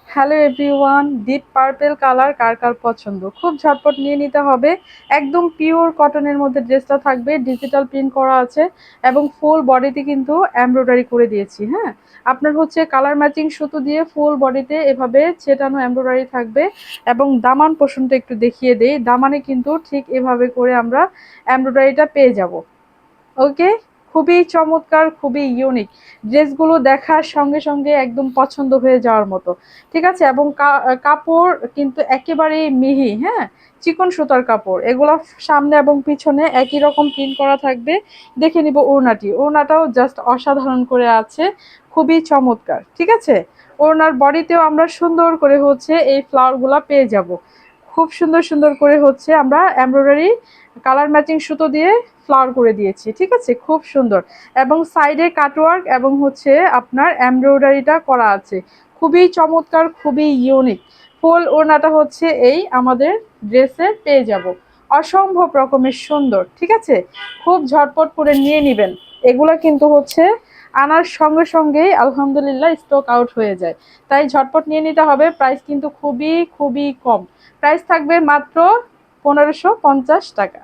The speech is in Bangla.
Hello everyone, deep purple colour কার কার পছন্দ? খুব ঝটপট নিয়ে নিতে হবে। একদম পিওর কটনের মধ্যে ড্রেসটা থাকবে, ডিজিটাল প্রিন্ট করা আছে এবং ফুল বডিতে কিন্তু এমব্রয়ডারি করে দিয়েছি। হ্যাঁ, আপনার হচ্ছে কালার ম্যাচিং সুতো দিয়ে ফুল বডিতে এভাবে ছেটানো এমব্রয়ডারি থাকবে এবং দামান পোর্শনটা একটু দেখিয়ে দেই। দামানে কিন্তু ঠিক এভাবে করে আমরা এমব্রয়ডারিটা পেয়ে যাব। ওকে, খুবই চমৎকার, খুবই ইউনিক। ড্রেসগুলো দেখার সঙ্গে সঙ্গে একদম পছন্দ হয়ে যাওয়ার মতো। ঠিক আছে? এবং কাপড় কিন্তু একেবারেই মিহি, হ্যাঁ? চিকন সুতার কাপড়। এগুলো সামনে এবং পিছনে একই রকম প্রিন্ট করা থাকবে। দেখে নিব ওড়নাটি। ওড়নাটাও জাস্ট অসাধারণ করে আছে। খুবই চমৎকার। ঠিক আছে? ওড়নার বডিতেও আমরা সুন্দর করে হচ্ছে এই ফ্লাওয়ারগুলা পেয়ে যাব। খুব সুন্দর সুন্দর করে হচ্ছে আমরা এমব্রয়ডারি কালার ম্যাচিং সুতো দিয়ে ফ্লাওয়ার করে দিয়েছি। ঠিক আছে, খুব সুন্দর। এবং সাইডে কাটওয়ার্ক এবং হচ্ছে আপনার এমব্রয়ডারিটা করা আছে। খুবই চমৎকার, খুবই ইউনিক। ফুল ওড়নাটা হচ্ছে এই আমাদের ড্রেসে পেয়ে যাব। অসম্ভব রকমের সুন্দর। ঠিক আছে, খুব ঝটপট করে নিয়ে নেবেন। এগুলা কিন্তু হচ্ছে আনার সঙ্গে সঙ্গেই আলহামদুলিল্লাহ স্টক আউট হয়ে যায়। তাই ঝটপট নিয়ে নিতে হবে। প্রাইস কিন্তু খুবই খুবই কম। প্রাইস থাকবে মাত্র 1550 টাকা।